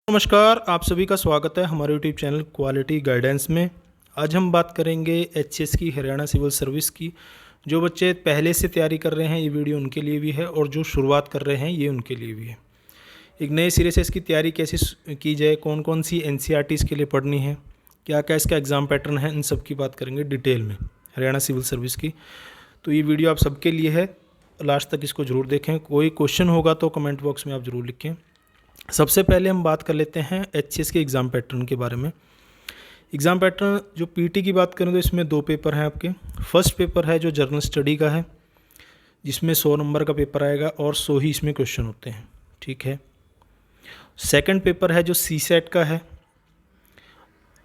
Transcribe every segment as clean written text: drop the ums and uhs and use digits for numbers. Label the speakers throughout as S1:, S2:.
S1: नमस्कार, आप सभी का स्वागत है हमारे यूट्यूब चैनल क्वालिटी गाइडेंस में। आज हम बात करेंगे एचएस की, हरियाणा सिविल सर्विस की। जो बच्चे पहले से तैयारी कर रहे हैं ये वीडियो उनके लिए भी है, और जो शुरुआत कर रहे हैं ये उनके लिए भी है। एक नए सिरे से इसकी तैयारी कैसे की जाए, कौन कौन सी एनसीईआरटी इसके लिए पढ़नी है, क्या क्या इसका एग्ज़ाम पैटर्न है, इन सब की बात करेंगे डिटेल में हरियाणा सिविल सर्विस की। तो ये वीडियो आप सबके लिए है, लास्ट तक इसको ज़रूर देखें। कोई क्वेश्चन होगा तो कमेंट बॉक्स में आप ज़रूर लिखें। सबसे पहले हम बात कर लेते हैं एचएस के एग्ज़ाम पैटर्न के बारे में। एग्ज़ाम पैटर्न जो पीटी की बात करें तो इसमें 2 पेपर हैं आपके। फर्स्ट पेपर है जो जर्नल स्टडी का है, जिसमें 100 नंबर का पेपर आएगा और 100 ही इसमें क्वेश्चन होते हैं, ठीक है। सेकंड पेपर है जो सीसेट का है,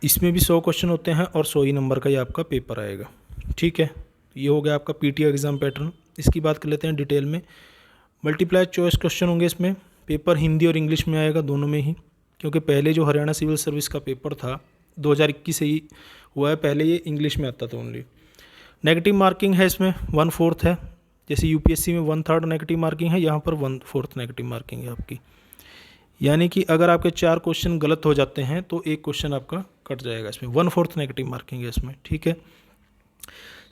S1: इसमें भी 100 क्वेश्चन होते हैं और 100 ही नंबर का ये आपका पेपर आएगा, ठीक है। ये हो गया आपका पीटी एग्ज़ाम पैटर्न। इसकी बात कर लेते हैं डिटेल में। मल्टीप्लाई चॉइस क्वेश्चन होंगे इसमें। पेपर हिंदी और इंग्लिश में आएगा, दोनों में ही, क्योंकि पहले जो हरियाणा सिविल सर्विस का पेपर था 2021 से ही हुआ है, पहले ये इंग्लिश में आता था ओनली। नेगेटिव मार्किंग है इसमें 1/4 है, जैसे यूपीएससी में 1/3 नेगेटिव मार्किंग है, यहाँ पर 1/4 नेगेटिव मार्किंग है आपकी। यानी कि अगर आपके 4 क्वेश्चन गलत हो जाते हैं तो 1 क्वेश्चन आपका कट जाएगा, इसमें 1/4 नेगेटिव मार्किंग है इसमें, ठीक है।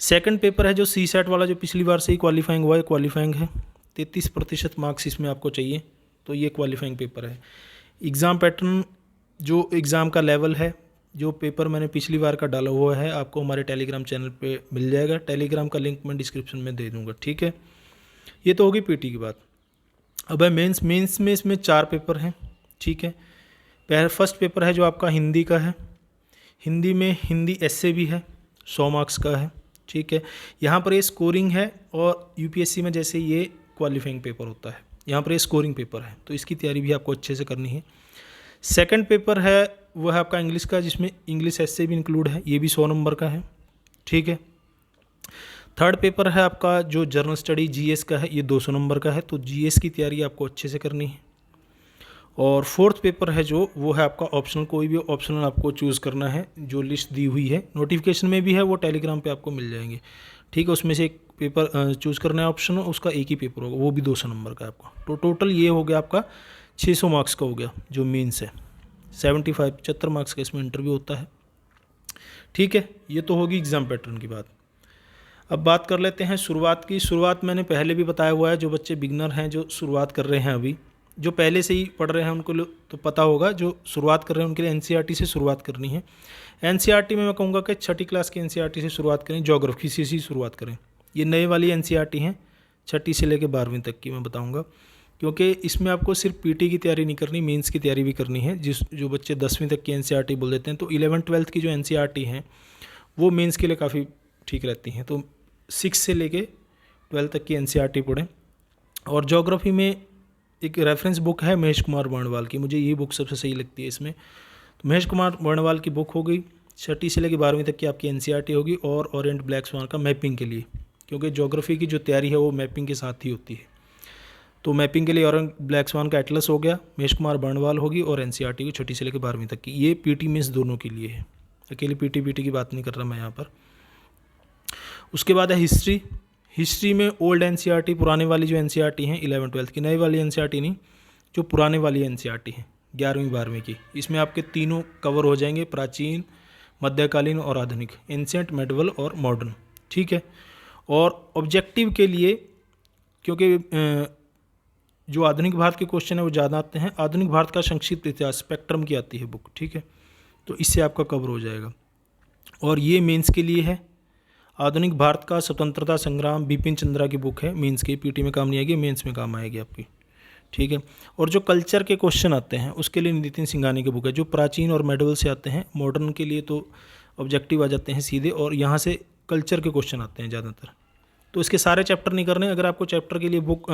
S1: सेकेंड पेपर है जो सीसेट वाला, जो पिछली बार से ही क्वालिफाइंग हुआ है, क्वालिफाइंग है। 33% मार्क्स इसमें आपको चाहिए, तो ये क्वालिफाइंग पेपर है। एग्ज़ाम पैटर्न जो एग्ज़ाम का लेवल है, जो पेपर मैंने पिछली बार का डाला हुआ है, आपको हमारे टेलीग्राम चैनल पे मिल जाएगा। टेलीग्राम का लिंक मैं डिस्क्रिप्शन में दे दूँगा, ठीक है। ये तो होगी पीटी की बात। अब है मेंस। मेंस में इसमें 4 पेपर हैं, ठीक है। फर्स्ट पेपर है जो आपका हिंदी का है। हिंदी में हिंदी एस्से भी है, 100 मार्क्स का है, ठीक है। यहाँ पर ये स्कोरिंग है, और यूपीएससी में जैसे ये क्वालिफाइंग पेपर होता है, यहाँ पर ये स्कोरिंग पेपर है, तो इसकी तैयारी भी आपको अच्छे से करनी है। सेकंड पेपर है वो है आपका इंग्लिश का, जिसमें इंग्लिश एस्से भी इंक्लूड है, ये भी 100 नंबर का है, ठीक है। थर्ड पेपर है आपका जो जर्नल स्टडी जीएस का है, ये 200 नंबर का है, तो जीएस की तैयारी आपको अच्छे से करनी है। और फोर्थ पेपर है जो वो है आपका ऑप्शनल, कोई भी ऑप्शनल आपको चूज़ करना है, जो लिस्ट दी हुई है नोटिफिकेशन में भी है, वो टेलीग्राम पे आपको मिल जाएंगे, ठीक है। उसमें से एक पेपर चूज़ करना है ऑप्शनल, उसका एक ही पेपर होगा, वो भी 200 नंबर का आपका। तो टोटल ये हो गया आपका 600 मार्क्स का हो गया जो मेंस है। 75 मार्क्स का इसमें इंटरव्यू होता है, ठीक है। ये तो होगी एग्ज़ाम पैटर्न की बात। अब बात कर लेते हैं शुरुआत की। शुरुआत मैंने पहले भी बताया हुआ है, जो बच्चे बिगनर हैं, जो शुरुआत कर रहे हैं अभी, जो पहले से ही पढ़ रहे हैं उनको तो पता होगा, जो शुरुआत कर रहे हैं उनके लिए एनसीईआरटी से शुरुआत करनी है। एनसीईआरटी में मैं कहूँगा कि 6ठी क्लास की एनसीईआरटी से शुरुआत करें, ज्योग्राफी से ही शुरुआत करें। ये नए वाली एनसीईआरटी हैं, 6ठी से लेकर 12वीं तक की मैं बताऊँगा, क्योंकि इसमें आपको सिर्फ पीटी की तैयारी नहीं करनी, मेंस की तैयारी भी करनी है। जो बच्चे 10वीं तक की एनसीईआरटी बोल देते हैं, तो 11th-12th की जो एनसीईआरटी हैं वो मेंस के लिए काफ़ी ठीक रहती हैं। तो 6 से लेके 12 तक की एनसीईआरटी पढ़ें। और ज्योग्राफी में एक रेफरेंस बुक है महेश कुमार वर्णवाल की, मुझे ये बुक सबसे सही लगती है इसमें। तो महेश कुमार वर्णवाल की बुक हो गई। 6ठी से लेकर 12वीं तक की आपकी एनसीईआरटी होगी, और ओरिएंट ब्लैक स्वान का मैपिंग के लिए, क्योंकि ज्योग्राफी की जो तैयारी है वो मैपिंग के साथ ही होती है। तो मैपिंग के लिए ओरिएंट ब्लैक स्वान का एटलस हो गया, महेश कुमार वर्णवाल होगी, और एनसीईआरटी की 6ठी से लेकर 12वीं तक की। ये पीटी मेंस दोनों के लिए है, अकेले पीटी की बात नहीं कर रहा मैं यहाँ पर। उसके बाद है हिस्ट्री। हिस्ट्री में ओल्ड एनसीईआरटी, पुराने वाली जो एनसीईआरटी हैं 11th-12th की, नई वाली एनसीईआरटी नहीं, जो पुराने वाली एनसीईआरटी है 11वीं-12वीं की, इसमें आपके तीनों कवर हो जाएंगे, प्राचीन, मध्यकालीन और आधुनिक, एंशिएंट, मेडिवल और मॉडर्न, ठीक है। और ऑब्जेक्टिव के लिए, क्योंकि जो आधुनिक भारत के क्वेश्चन है वो ज़्यादा आते हैं, आधुनिक भारत का संक्षिप्त इतिहास स्पेक्ट्रम की आती है बुक, ठीक है, तो इससे आपका कवर हो जाएगा। और ये मेंस के लिए है, आधुनिक भारत का स्वतंत्रता संग्राम, बिपिन चंद्रा की बुक है, मेंस की, पीटी में काम नहीं आएगी, मेंस में काम आएगी आपकी, ठीक है। और जो कल्चर के क्वेश्चन आते हैं उसके लिए नितिन सिंघानी की बुक है, जो प्राचीन और मेडिवल से आते हैं। मॉडर्न के लिए तो ऑब्जेक्टिव आ जाते हैं सीधे, और यहाँ से कल्चर के क्वेश्चन आते हैं ज़्यादातर। तो इसके सारे चैप्टर नहीं करने, अगर आपको चैप्टर के लिए बुक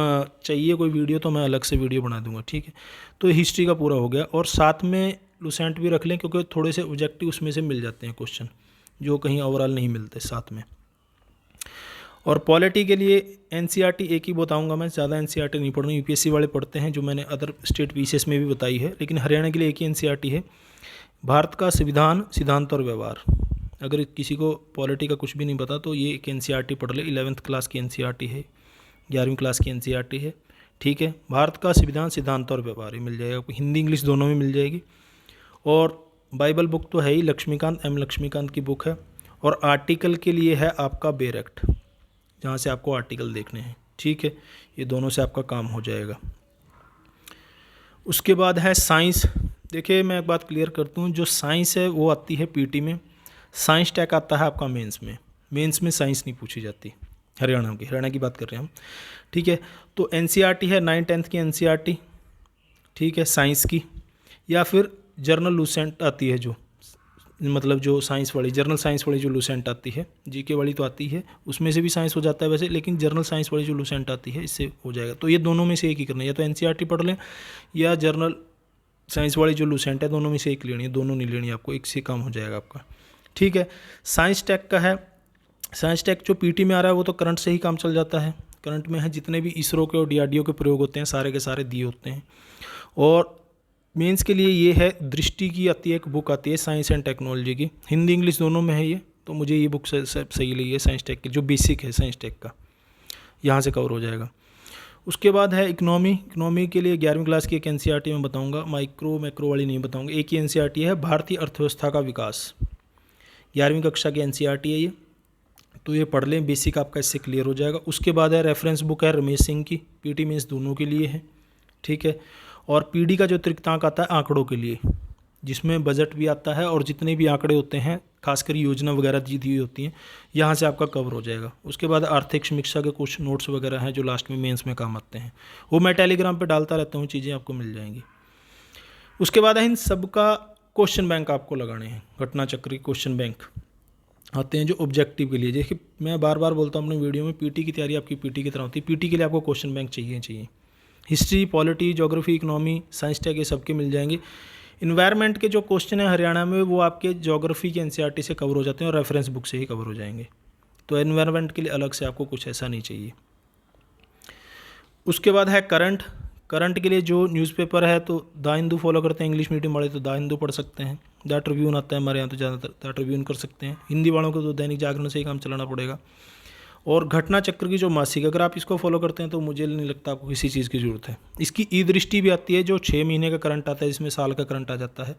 S1: चाहिए कोई वीडियो, तो मैं अलग से वीडियो बना दूंगा, ठीक है। तो हिस्ट्री का पूरा हो गया, और साथ में लुसेंट भी रख लें, क्योंकि थोड़े से ऑब्जेक्टिव उसमें से मिल जाते हैं क्वेश्चन, जो कहीं ओवरऑल नहीं मिलते साथ में। और पॉलिटी के लिए एनसीईआरटी एक ही बताऊंगा मैं, ज़्यादा एनसीईआरटी नहीं पढ़ूंगा, यूपीएससी वाले पढ़ते हैं, जो मैंने अदर स्टेट पीसीएस में भी बताई है, लेकिन हरियाणा के लिए एक ही एनसीईआरटी है, भारत का संविधान, सिद्धांत और व्यवहार। अगर किसी को पॉलिटी का कुछ भी नहीं पता तो ये एक एनसीईआरटी पढ़ ले, 11th क्लास की एनसीईआरटी है, 11वीं क्लास की एनसीईआरटी है, ठीक है। भारत का संविधान, सिद्धांत और व्यवहार, ये मिल जाएगा आपको, हिंदी इंग्लिश दोनों में मिल जाएगी। और बाइबल बुक तो है ही, लक्ष्मीकांत, एम लक्ष्मीकांत की बुक है। और आर्टिकल के लिए है आपका बेर एक्ट, जहाँ से आपको आर्टिकल देखने हैं, ठीक है। ये दोनों से आपका काम हो जाएगा। उसके बाद है साइंस। देखिए मैं एक बात क्लियर करता हूँ, जो साइंस है वो आती है पीटी में, साइंस टैग आता है आपका मेंस में। मेंस में साइंस नहीं पूछी जाती, हरियाणा की बात कर रहे हैं हम, ठीक है। तो एनसीईआरटी है 9th-10th की एनसीईआरटी, ठीक है, साइंस की। या फिर जर्नल लूसेंट आती है, जो मतलब जो साइंस वाली, जर्नल साइंस वाली जो लूसेंट आती है, जीके वाली तो आती है, उसमें से भी साइंस हो जाता है वैसे, लेकिन जर्नल साइंस वाली जो लूसेंट आती है इससे हो जाएगा। तो ये दोनों में से एक ही करना है, या तो एनसीईआरटी पढ़ लें या जर्नल साइंस वाली जो लूसेंट है, दोनों में से एक लेनी है, दोनों नहीं लेनी आपको, एक से काम हो जाएगा आपका, ठीक है। साइंस टेक का है, साइंस टेक जो पीटी में आ रहा है वो तो करंट से ही काम चल जाता है। करंट में है जितने भी इसरो के और डीआरडीओ के प्रयोग होते हैं सारे के सारे दिए होते हैं। और मेंस के लिए ये है, दृष्टि की आती है, एक बुक आती है साइंस एंड टेक्नोलॉजी की, हिंदी इंग्लिश दोनों में है ये, तो मुझे ये बुक सही लगी है, साइंस टेक की जो बेसिक है साइंस टेक का, यहाँ से कवर हो जाएगा। उसके बाद है इकोनॉमी के लिए 11वीं क्लास की एक एनसीईआरटी में बताऊंगा, मैक्रो वाली नहीं बताऊंगा, एक ही एनसीईआरटी है, भारतीय अर्थव्यवस्था का विकास, 11वीं कक्षा की एनसीईआरटी है ये, तो ये पढ़ लें, बेसिक आपका इससे क्लियर हो जाएगा। उसके बाद है रेफरेंस बुक है रमेश सिंह की, पीटी मेंस दोनों के लिए है, ठीक है। और पीडी का जो त्रिकतांक आता है आंकड़ों के लिए, जिसमें बजट भी आता है और जितने भी आंकड़े होते हैं, खासकर योजना वगैरह दी हुई होती हैं, यहाँ से आपका कवर हो जाएगा। उसके बाद आर्थिक समीक्षा के कुछ नोट्स वगैरह हैं जो लास्ट में मेंस में काम आते हैं, वो मैं टेलीग्राम पे डालता रहता हूँ, चीज़ें आपको मिल जाएंगी। उसके बाद है इन सब का क्वेश्चन बैंक आपको लगाने हैं, घटना चक्र के क्वेश्चन बैंक आते हैं जो ऑब्जेक्टिव के लिए। देखिए मैं बार बार बोलता हूँ अपने वीडियो में, पीटी की तैयारी आपकी पीटी की तरह होती है, पीटी के लिए आपको क्वेश्चन बैंक चाहिए। History, polity, geography, economy, science tech, ये सबके मिल जाएंगे। इन्वायरमेंट के जो क्वेश्चन है हरियाणा में, वो आपके ज्योग्राफी के एनसीईआरटी से कवर हो जाते हैं और रेफरेंस बुक से ही कवर हो जाएंगे, तो एनवायरमेंट के लिए अलग से आपको कुछ ऐसा नहीं चाहिए। उसके बाद है करंट के लिए जो न्यूज़पेपर है, तो द हिंदू फॉलो करते हैं इंग्लिश मीडियम वाले, तो द हिंदू पढ़ सकते हैं। द ट्रिब्यून आता है हमारे यहाँ, तो ज़्यादातर द ट्रिब्यून कर सकते हैं। हिंदी वालों को तो दैनिक जागरण से ही काम चलाना पड़ेगा। और घटना चक्र की जो मासिक, अगर आप इसको फॉलो करते हैं तो मुझे नहीं लगता आपको किसी चीज़ की ज़रूरत है। इसकी ई दृष्टि भी आती है जो 6 महीने का करंट आता है, इसमें साल का करंट आ जाता है,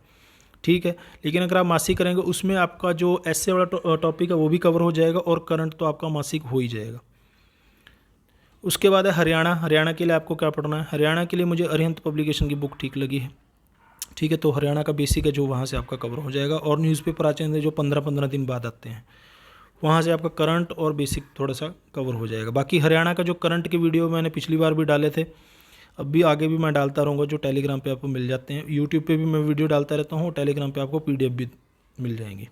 S1: ठीक है। लेकिन अगर आप मासिक करेंगे उसमें आपका जो ऐसे वाला टॉपिक है वो भी कवर हो जाएगा और करंट तो आपका मासिक हो ही जाएगा। उसके बाद है हरियाणा के लिए आपको क्या पढ़ना है। हरियाणा के लिए मुझे अरिहंत पब्लिकेशन की बुक ठीक लगी है, ठीक है। तो हरियाणा का बेसिक है जो वहाँ से आपका कवर हो जाएगा। और न्यूज़पेपर आते हैं जो 15-15 दिन बाद आते हैं, वहाँ से आपका करंट और बेसिक थोड़ा सा कवर हो जाएगा। बाकी हरियाणा का जो करंट के वीडियो मैंने पिछली बार भी डाले थे, अब भी आगे भी मैं डालता रहूँगा, जो टेलीग्राम पे आपको मिल जाते हैं। यूट्यूब पे भी मैं वीडियो डालता रहता हूँ, टेलीग्राम पे आपको PDF भी मिल जाएंगी।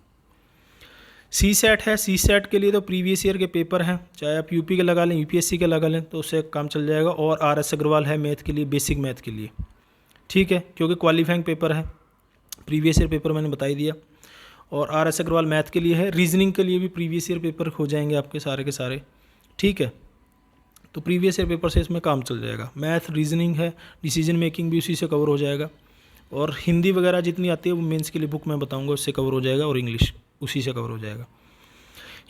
S1: CSAT है, CSAT के लिए तो प्रीवियस ईयर के पेपर हैं, चाहे आप यूपी के लगा लें, UPSC के लगा लें, तो उससे काम चल जाएगा। और RS अग्रवाल है मैथ के लिए, बेसिक मैथ के लिए, ठीक है, क्योंकि क्वालिफाइंग पेपर है, प्रीवियस ईयर पेपर मैंने बता ही दिया। और RS अग्रवाल मैथ के लिए है। रीजनिंग के लिए भी प्रीवियस ईयर पेपर हो जाएंगे आपके सारे के सारे, ठीक है। तो प्रीवियस ईयर पेपर से इसमें काम चल जाएगा। मैथ, रीजनिंग है, डिसीजन मेकिंग भी उसी से कवर हो जाएगा। और हिंदी वगैरह जितनी आती है वो मेंस के लिए बुक मैं बताऊंगा, उससे कवर हो जाएगा। और इंग्लिश उसी से कवर हो जाएगा।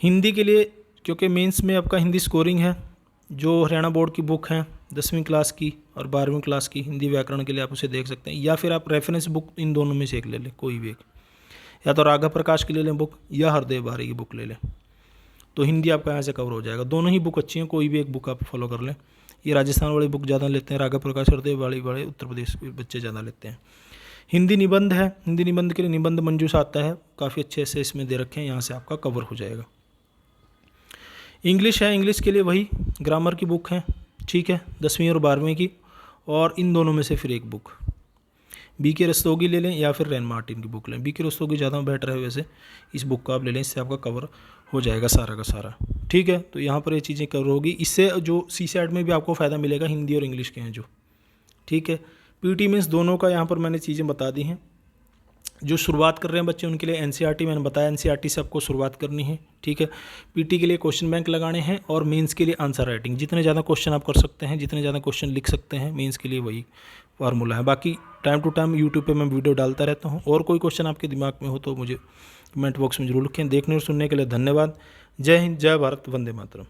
S1: हिंदी के लिए क्योंकि मेंस में आपका हिंदी स्कोरिंग है, जो हरियाणा बोर्ड की बुक हैं 10वीं क्लास की और 12वीं क्लास की हिंदी व्याकरण के लिए, आप उसे देख सकते हैं। या फिर आप रेफरेंस बुक इन दोनों में से एक ले लें, कोई भी एक, या तो राघव प्रकाश की ले लें बुक या हरदेव बारी की बुक ले लें, तो हिंदी आपका यहाँ से कवर हो जाएगा। दोनों ही बुक अच्छी हैं, कोई भी एक बुक आप फॉलो कर लें। ये राजस्थान वाली बुक ज़्यादा लेते हैं, राघव प्रकाश, हरदेव वाली वाले उत्तर प्रदेश के बच्चे ज़्यादा लेते हैं। हिंदी निबंध है, हिंदी निबंध के लिए निबंध मंजूस आता है, काफ़ी अच्छे से इसमें दे रखे हैं, यहाँ से आपका कवर हो जाएगा। इंग्लिश है, इंग्लिश के लिए वही ग्रामर की बुक है, ठीक है, 10वीं और 12वीं की। और इन दोनों में से फिर एक बुक BK रस्तोगी ले लें या फिर रैन मार्टिन की बुक लें। BK रस्तोगी ज़्यादा बेटर है वैसे, इस बुक का आप ले लें, इससे आपका कवर हो जाएगा सारा का सारा, ठीक है। तो यहाँ पर ये चीज़ें कवर होगी, इससे जो CSAT में भी आपको फ़ायदा मिलेगा, हिंदी और इंग्लिश के हैं जो, ठीक है। PT मीन्स दोनों का यहाँ पर मैंने चीज़ें बता दी हैं। जो शुरुआत कर रहे हैं बच्चे उनके लिए NCERT मैंने बताया, NCERT से आपको शुरुआत करनी है, ठीक है। PT के लिए क्वेश्चन बैंक लगाने हैं और मेंस के लिए आंसर राइटिंग। जितने ज़्यादा क्वेश्चन आप कर सकते हैं, जितने ज़्यादा क्वेश्चन लिख सकते हैं, मेंस के लिए वही फार्मूला है। बाकी टाइम टू टाइम यूट्यूब पे मैं वीडियो डालता रहता हूँ। और कोई क्वेश्चन आपके दिमाग में हो तो मुझे कमेंट बॉक्स में जरूर लिखें। देखने और सुनने के लिए धन्यवाद। जय हिंद, जय भारत, वंदे मातरम।